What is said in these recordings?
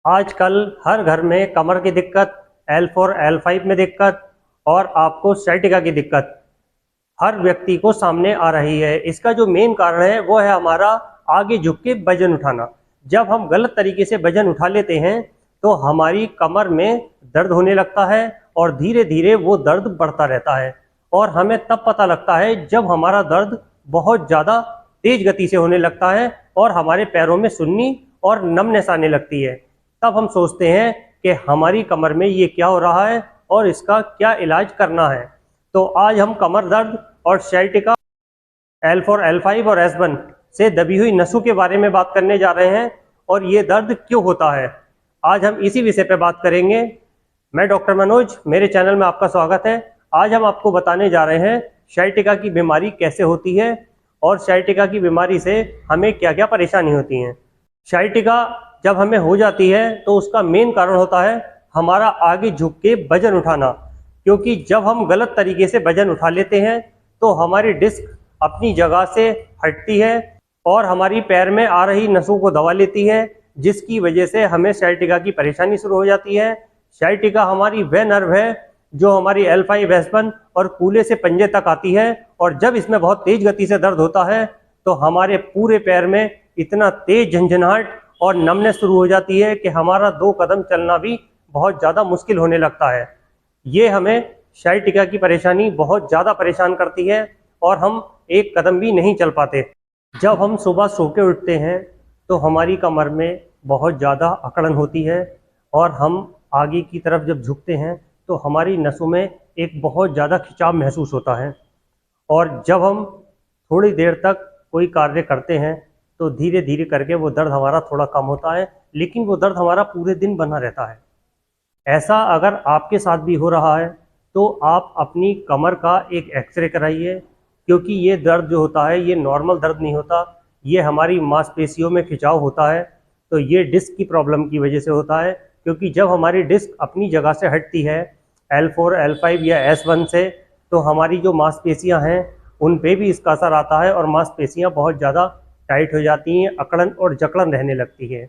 आजकल हर घर में कमर की दिक्कत, L4 L5 में दिक्कत और आपको sciatica की दिक्कत हर व्यक्ति को सामने आ रही है। इसका जो मेन कारण है वो है हमारा आगे झुक के वजन उठाना। जब हम गलत तरीके से वजन उठा लेते हैं तो हमारी कमर में दर्द होने लगता है और धीरे धीरे वो दर्द बढ़ता रहता है और हमें तब पता लगता है जब हमारा दर्द बहुत ज़्यादा तेज गति से होने लगता है और हमारे पैरों में सुन्नी और नमनेस आने लगती है। तब हम सोचते हैं कि हमारी कमर में ये क्या हो रहा है और इसका क्या इलाज करना है। तो आज हम कमर दर्द और sciatica, L4 L5 और S1 से दबी हुई नसों के बारे में बात करने जा रहे हैं और ये दर्द क्यों होता है। आज हम इसी विषय पे बात करेंगे। मैं डॉक्टर मनोज, मेरे चैनल में आपका स्वागत है। आज हम आपको बताने जा रहे हैं sciatica की बीमारी कैसे होती है और sciatica की बीमारी से हमें क्या क्या परेशानी होती हैं। sciatica जब हमें हो जाती है तो उसका मेन कारण होता है हमारा आगे झुक के वजन उठाना, क्योंकि जब हम गलत तरीके से वजन उठा लेते हैं तो हमारी डिस्क अपनी जगह से हटती है और हमारी पैर में आ रही नसों को दबा लेती है, जिसकी वजह से हमें sciatica की परेशानी शुरू हो जाती है। sciatica हमारी वह नर्व है जो हमारी L5 S1 और कूल्हे से पंजे तक आती है और जब इसमें बहुत तेज गति से दर्द होता है तो हमारे पूरे पैर में इतना तेज झंझनाहट और नमनेस शुरू हो जाती है कि हमारा 2 कदम चलना भी बहुत ज़्यादा मुश्किल होने लगता है। ये हमें sciatica की परेशानी बहुत ज़्यादा परेशान करती है और हम एक कदम भी नहीं चल पाते। जब हम सुबह सो के उठते हैं तो हमारी कमर में बहुत ज़्यादा अकड़न होती है और हम आगे की तरफ जब झुकते हैं तो हमारी नसों में एक बहुत ज़्यादा खिंचाव महसूस होता है और जब हम थोड़ी देर तक कोई कार्य करते हैं तो धीरे धीरे करके वो दर्द हमारा थोड़ा कम होता है, लेकिन वो दर्द हमारा पूरे दिन बना रहता है। ऐसा अगर आपके साथ भी हो रहा है तो आप अपनी कमर का एक एक्सरे कराइए, क्योंकि ये दर्द जो होता है ये नॉर्मल दर्द नहीं होता, ये हमारी मांसपेशियों में खिंचाव होता है। तो ये डिस्क की प्रॉब्लम की वजह से होता है, क्योंकि जब हमारी डिस्क अपनी जगह से हटती है L4 L5 या S1 से तो हमारी जो मांसपेशियां हैं उन पे भी इसका असर आता है और मांसपेशियां बहुत ज़्यादा टाइट हो जाती हैं, अकड़न और जकड़न रहने लगती है।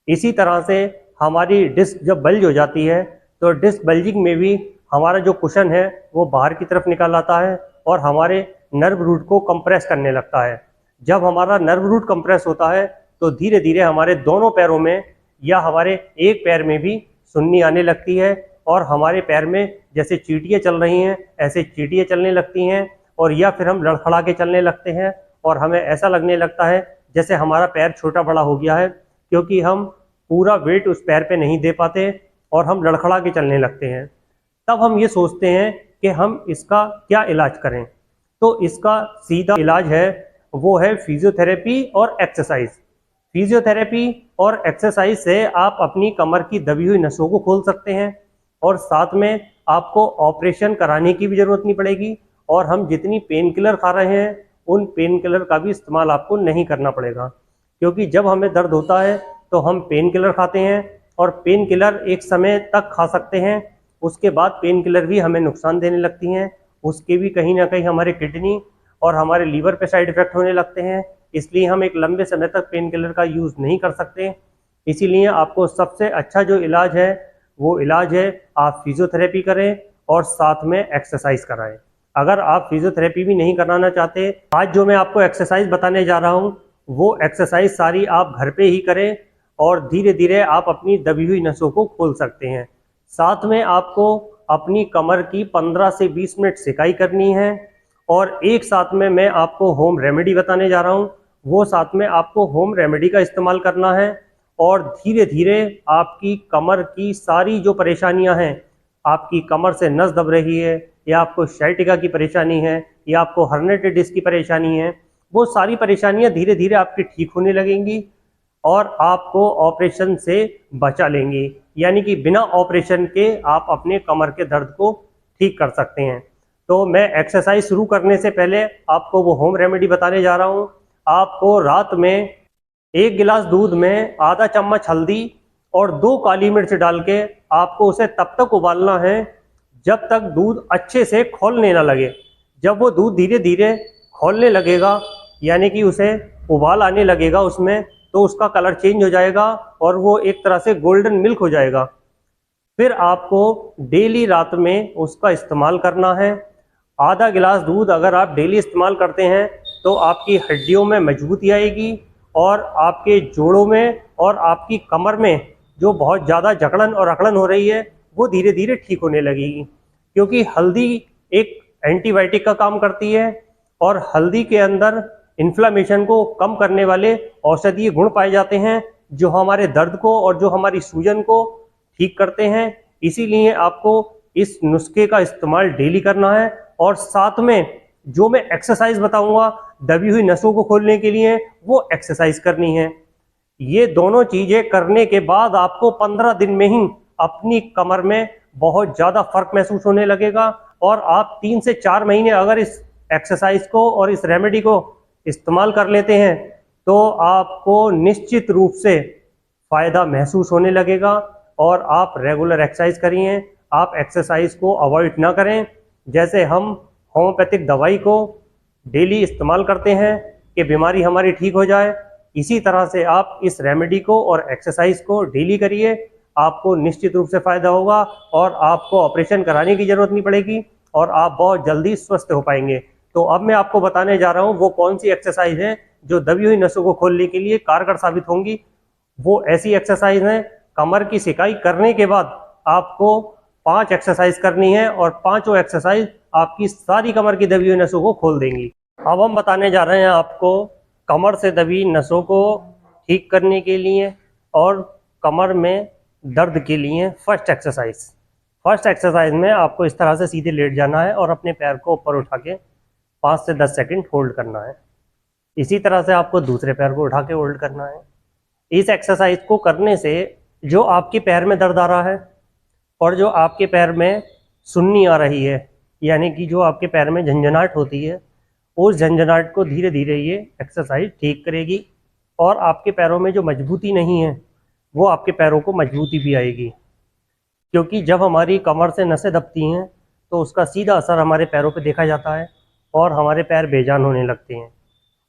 इसी तरह से हमारी डिस्क जब बल्ज हो जाती है तो डिस्क बल्जिंग में भी हमारा जो कुशन है वो बाहर की तरफ निकल आता है और हमारे नर्व रूट को कंप्रेस करने लगता है। जब हमारा नर्व रूट कंप्रेस होता है तो धीरे धीरे हमारे दोनों पैरों में या हमारे एक पैर में भी सुन्नी आने लगती है और हमारे पैर में जैसे चींटियाँ चल रही हैं ऐसे चींटियाँ चलने लगती हैं और या फिर हम लड़खड़ा के चलने लगते हैं और हमें ऐसा लगने लगता है जैसे हमारा पैर छोटा बड़ा हो गया है, क्योंकि हम पूरा वेट उस पैर पे नहीं दे पाते और हम लड़खड़ा के चलने लगते हैं। तब हम ये सोचते हैं कि हम इसका क्या इलाज करें। तो इसका सीधा इलाज है वो है फिजियोथेरेपी और एक्सरसाइज। फिजियोथेरेपी और एक्सरसाइज से आप अपनी कमर की दबी हुई नसों को खोल सकते हैं और साथ में आपको ऑपरेशन कराने की भी ज़रूरत नहीं पड़ेगी और हम जितनी पेन किलर खा रहे हैं उन पेन किलर का भी इस्तेमाल आपको नहीं करना पड़ेगा, क्योंकि जब हमें दर्द होता है तो हम पेन किलर खाते हैं और पेन किलर एक समय तक खा सकते हैं, उसके बाद पेन किलर भी हमें नुकसान देने लगती हैं, उसके भी कहीं ना कहीं हमारे किडनी और हमारे लीवर पे साइड इफ़ेक्ट होने लगते हैं। इसलिए हम एक लंबे समय तक पेन किलर का यूज़ नहीं कर सकते। इसीलिए आपको सबसे अच्छा जो इलाज है वो इलाज है आप फिजियोथेरेपी करें और साथ में एक्सरसाइज कराएं। अगर आप फिजियोथेरेपी भी नहीं कराना चाहते, आज जो मैं आपको एक्सरसाइज बताने जा रहा हूँ वो एक्सरसाइज सारी आप घर पे ही करें और धीरे धीरे आप अपनी दबी हुई नसों को खोल सकते हैं। साथ में आपको अपनी कमर की 15 से 20 मिनट सिकाई करनी है और एक साथ में मैं आपको होम रेमेडी बताने जा रहा हूँ, वो साथ में आपको होम रेमेडी का इस्तेमाल करना है और धीरे धीरे आपकी कमर की सारी जो परेशानियां हैं, आपकी कमर से नस दब रही है या आपको sciatica की परेशानी है या आपको हर्निएटेड डिस्क की परेशानी है, वो सारी परेशानियां धीरे धीरे आपकी ठीक होने लगेंगी और आपको ऑपरेशन से बचा लेंगी। यानी कि बिना ऑपरेशन के आप अपने कमर के दर्द को ठीक कर सकते हैं। तो मैं एक्सरसाइज शुरू करने से पहले आपको वो होम रेमेडी बताने जा रहा हूँ। आपको रात में 1 गिलास दूध में आधा चम्मच हल्दी और 2 काली मिर्च डाल के आपको उसे तब तक उबालना है जब तक दूध अच्छे से खौलने ना लगे। जब वो दूध धीरे धीरे खौलने लगेगा यानी कि उसे उबाल आने लगेगा उसमें, तो उसका कलर चेंज हो जाएगा और वो एक तरह से गोल्डन मिल्क हो जाएगा। फिर आपको डेली रात में उसका इस्तेमाल करना है। आधा गिलास दूध अगर आप डेली इस्तेमाल करते हैं तो आपकी हड्डियों में मजबूती आएगी और आपके जोड़ों में और आपकी कमर में जो बहुत ज़्यादा जकड़न और अकड़न हो रही है वो धीरे धीरे ठीक होने लगेगी। क्योंकि हल्दी एक एंटीबायोटिक का काम करती है और हल्दी के अंदर इन्फ्लामेशन को कम करने वाले औषधीय गुण पाए जाते हैं जो हमारे दर्द को और जो हमारी सूजन को ठीक करते हैं। इसीलिए आपको इस नुस्खे का इस्तेमाल डेली करना है और साथ में जो मैं एक्सरसाइज बताऊंगा दबी हुई नसों को खोलने के लिए वो एक्सरसाइज करनी है। ये दोनों चीजें करने के बाद आपको 15 दिन में ही अपनी कमर में बहुत ज़्यादा फर्क महसूस होने लगेगा और आप 3 से 4 महीने अगर इस एक्सरसाइज को और इस रेमेडी को इस्तेमाल कर लेते हैं तो आपको निश्चित रूप से फ़ायदा महसूस होने लगेगा। और आप रेगुलर एक्सरसाइज करिए, आप एक्सरसाइज को अवॉइड ना करें। जैसे हम होम्योपैथिक दवाई को डेली इस्तेमाल करते हैं कि बीमारी हमारी ठीक हो जाए, इसी तरह से आप इस रेमेडी को और एक्सरसाइज को डेली करिए। आपको निश्चित रूप से फ़ायदा होगा और आपको ऑपरेशन कराने की ज़रूरत नहीं पड़ेगी और आप बहुत जल्दी स्वस्थ हो पाएंगे। तो अब मैं आपको बताने जा रहा हूँ वो कौन सी एक्सरसाइज है जो दबी हुई नसों को खोलने के लिए कारगर साबित होंगी। वो ऐसी एक्सरसाइज है, कमर की सिकाई करने के बाद आपको 5 एक्सरसाइज करनी है और 5 एक्सरसाइज आपकी सारी कमर की दबी हुई नसों को खोल देंगी। अब हम बताने जा रहे हैं आपको कमर से दबी नसों को ठीक करने के लिए और कमर में दर्द के लिए फर्स्ट एक्सरसाइज में आपको इस तरह से सीधे लेट जाना है और अपने पैर को ऊपर उठा के 5 से 10 सेकंड होल्ड करना है। इसी तरह से आपको दूसरे पैर को उठा के होल्ड करना है। इस एक्सरसाइज को करने से जो आपके पैर में दर्द आ रहा है और जो आपके पैर में सुन्नी आ रही है, यानी कि जो आपके पैर में झंझनाहट होती है, उस झंझनाहट को धीरे धीरे ये एक्सरसाइज ठीक करेगी और आपके पैरों में जो मजबूती नहीं है वो आपके पैरों को मजबूती भी आएगी। क्योंकि जब हमारी कमर से नसें दबती हैं तो उसका सीधा असर हमारे पैरों पे देखा जाता है और हमारे पैर बेजान होने लगते हैं।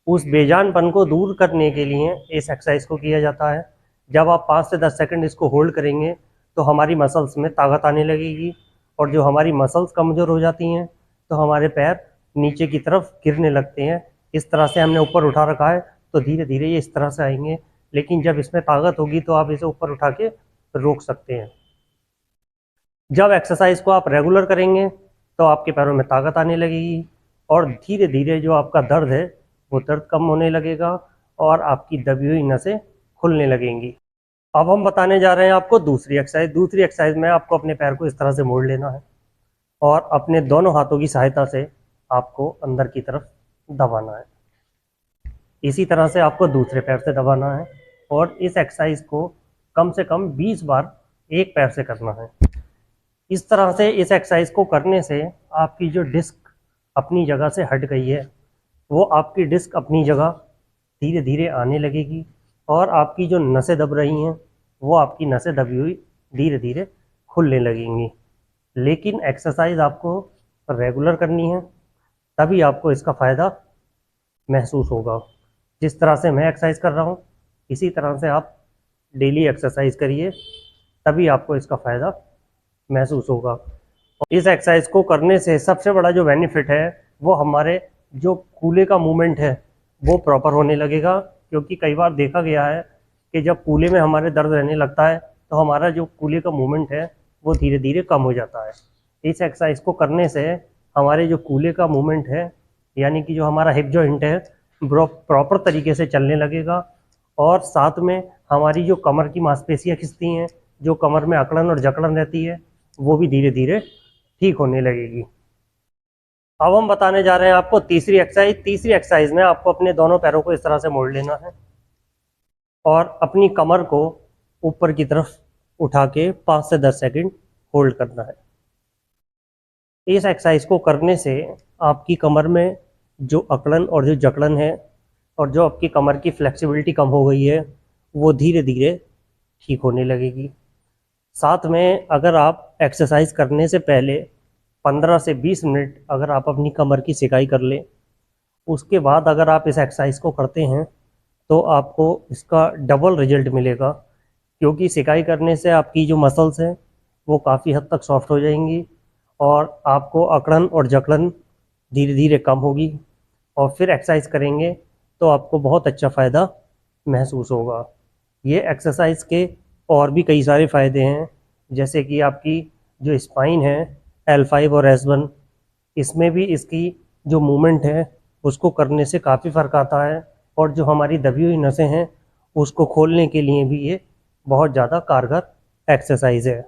उस बेजानपन को दूर करने के लिए इस एक्सरसाइज को किया जाता है। जब आप 5 से 10 सेकंड इसको होल्ड करेंगे तो हमारी मसल्स में ताकत आने लगेगी और जो हमारी मसल्स कमज़ोर हो जाती हैं तो हमारे पैर नीचे की तरफ गिरने लगते हैं। इस तरह से हमने ऊपर उठा रखा है तो धीरे धीरे ये इस तरह से आएंगे, लेकिन जब इसमें ताकत होगी तो आप इसे ऊपर उठा के रोक सकते हैं। जब एक्सरसाइज को आप रेगुलर करेंगे तो आपके पैरों में ताकत आने लगेगी और धीरे धीरे जो आपका दर्द है वो दर्द कम होने लगेगा और आपकी दबी हुई नसें खुलने लगेंगी। अब हम बताने जा रहे हैं आपको दूसरी एक्सरसाइज में आपको अपने पैर को इस तरह से मोड़ लेना है और अपने दोनों हाथों की सहायता से आपको अंदर की तरफ दबाना है। इसी तरह से आपको दूसरे पैर से दबाना है और इस एक्सरसाइज को कम से कम 20 बार एक पैर से करना है। इस तरह से इस एक्सरसाइज को करने से आपकी जो डिस्क अपनी जगह से हट गई है वो आपकी डिस्क अपनी जगह धीरे धीरे आने लगेगी और आपकी जो नसें दब रही हैं वो आपकी नसें दबी हुई धीरे धीरे खुलने लगेंगी। लेकिन एक्सरसाइज आपको रेगुलर करनी है, तभी आपको इसका फ़ायदा महसूस होगा। जिस तरह से मैं एक्सरसाइज कर रहा हूँ इसी तरह से आप डेली एक्सरसाइज करिए, तभी आपको इसका फ़ायदा महसूस होगा। और इस एक्सरसाइज को करने से सबसे बड़ा जो बेनिफिट है वो हमारे जो कूल्हे का मूवमेंट है वो प्रॉपर होने लगेगा। क्योंकि कई बार देखा गया है कि जब कूल्हे में हमारे दर्द रहने लगता है तो हमारा जो कूल्हे का मूवमेंट है वो धीरे धीरे कम हो जाता है। इस एक्सरसाइज को करने से हमारे जो कूल्हे का मूवमेंट है, यानी कि जो हमारा हिप जॉइंट है, प्रॉपर तरीके से चलने लगेगा और साथ में हमारी जो कमर की मांसपेशियाँ खिंचती हैं, जो कमर में अकड़न और जकड़न रहती है, वो भी धीरे धीरे ठीक होने लगेगी। अब हम बताने जा रहे हैं आपको तीसरी एक्सरसाइज में आपको अपने दोनों पैरों को इस तरह से मोड़ लेना है और अपनी कमर को ऊपर की तरफ उठा के 5 से 10 सेकंड होल्ड करना है। इस एक्सरसाइज को करने से आपकी कमर में जो अकड़न और जो जकड़न है और जो आपकी कमर की फ्लेक्सिबिलिटी कम हो गई है वो धीरे धीरे ठीक होने लगेगी। साथ में अगर आप एक्सरसाइज करने से पहले 15 से 20 मिनट अगर आप अपनी कमर की सिकाई कर लें, उसके बाद अगर आप इस एक्सरसाइज को करते हैं तो आपको इसका डबल रिजल्ट मिलेगा, क्योंकि सिकाई करने से आपकी जो मसल्स हैं वो काफ़ी हद तक सॉफ्ट हो जाएंगी और आपको अकड़न और जकड़न धीरे धीरे कम होगी। और फिर एक्सरसाइज करेंगे तो आपको बहुत अच्छा फ़ायदा महसूस होगा। ये एक्सरसाइज के और भी कई सारे फ़ायदे हैं, जैसे कि आपकी जो स्पाइन है L5 और S1, इसमें भी इसकी जो मूवमेंट है उसको करने से काफ़ी फ़र्क आता है। और जो हमारी दबी हुई नसें हैं उसको खोलने के लिए भी ये बहुत ज़्यादा कारगर एक्सरसाइज है।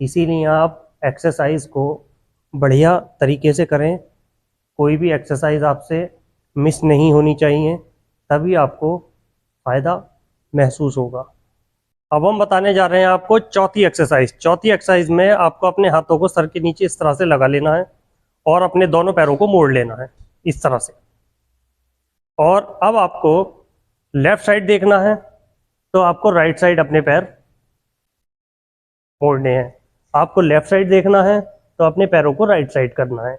इसीलिए आप एक्सरसाइज को बढ़िया तरीके से करें। कोई भी एक्सरसाइज आपसे मिस नहीं होनी चाहिए, तभी आपको फ़ायदा महसूस होगा। अब हम बताने जा रहे हैं आपको चौथी एक्सरसाइज। चौथी एक्सरसाइज में आपको अपने हाथों को सर के नीचे इस तरह से लगा लेना है और अपने दोनों पैरों को मोड़ लेना है इस तरह से। और अब आपको लेफ्ट साइड देखना है, तो आपको राइट साइड अपने पैर मोड़ने हैं। आपको लेफ्ट साइड देखना है तो अपने पैरों को राइट साइड करना है।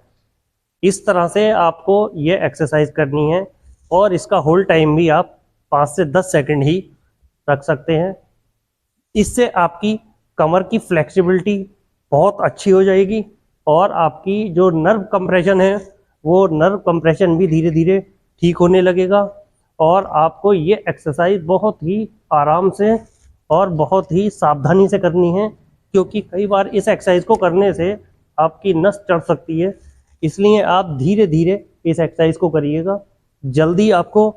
इस तरह से आपको ये एक्सरसाइज करनी है और इसका होल्ड टाइम भी आप 5 से 10 सेकंड ही रख सकते हैं। इससे आपकी कमर की फ्लेक्सिबिलिटी बहुत अच्छी हो जाएगी और आपकी जो नर्व कंप्रेशन है वो नर्व कंप्रेशन भी धीरे धीरे ठीक होने लगेगा। और आपको ये एक्सरसाइज बहुत ही आराम से और बहुत ही सावधानी से करनी है, क्योंकि कई बार इस एक्सरसाइज को करने से आपकी नस चढ़ सकती है। इसलिए आप धीरे धीरे इस एक्सरसाइज को करिएगा। जल्दी आपको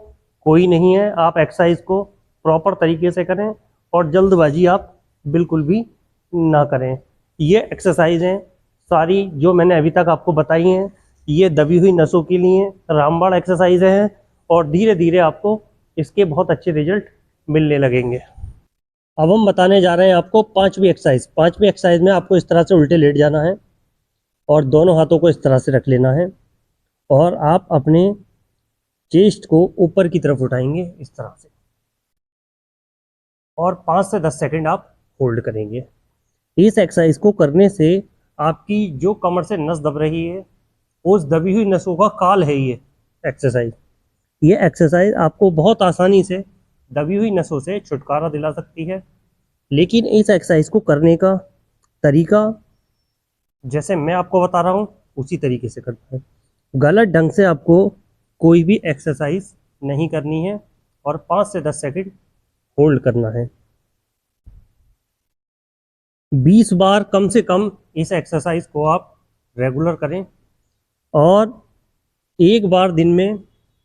कोई नहीं है, आप एक्सरसाइज को प्रॉपर तरीके से करें और जल्दबाजी आप बिल्कुल भी ना करें। ये एक्सरसाइजें सारी जो मैंने अभी तक आपको बताई हैं ये दबी हुई नसों के लिए रामबाण एक्सरसाइजें हैं और धीरे धीरे आपको इसके बहुत अच्छे रिजल्ट मिलने लगेंगे। अब हम बताने जा रहे हैं आपको पांचवी एक्सरसाइज। पांचवी एक्सरसाइज में आपको इस तरह से उल्टे लेट जाना है और दोनों हाथों को इस तरह से रख लेना है और आप अपने चेस्ट को ऊपर की तरफ उठाएंगे इस तरह से और 5 से 10 सेकंड आप होल्ड करेंगे। इस एक्सरसाइज को करने से आपकी जो कमर से नस दब रही है उस दबी हुई नसों का काल है ये एक्सरसाइज। ये एक्सरसाइज आपको बहुत आसानी से दबी हुई नसों से छुटकारा दिला सकती है। लेकिन इस एक्सरसाइज को करने का तरीका जैसे मैं आपको बता रहा हूँ उसी तरीके से करना है। गलत ढंग से आपको कोई भी एक्सरसाइज नहीं करनी है और 5 से 10 सेकंड होल्ड करना है। 20 बार कम से कम इस एक्सरसाइज को आप रेगुलर करें और एक बार दिन में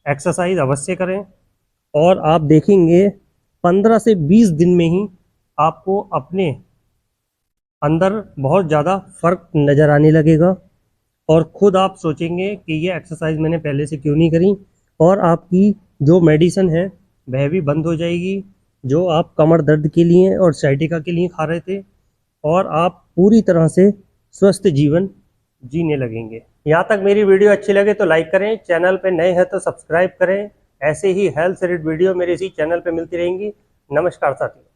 एक्सरसाइज अवश्य करें। और आप देखेंगे 15 से 20 दिन में ही आपको अपने अंदर बहुत ज़्यादा फ़र्क नज़र आने लगेगा और ख़ुद आप सोचेंगे कि ये एक्सरसाइज मैंने पहले से क्यों नहीं करी। और आपकी जो मेडिसिन है वह भी बंद हो जाएगी जो आप कमर दर्द के लिए और साइटिका के लिए खा रहे थे, और आप पूरी तरह से स्वस्थ जीवन जीने लगेंगे। यहाँ तक मेरी वीडियो अच्छी लगे तो लाइक करें, चैनल पे नए हैं तो सब्सक्राइब करें। ऐसे ही हेल्थ से रिलेटेड वीडियो मेरे इसी चैनल पे मिलती रहेंगी। नमस्कार साथियों।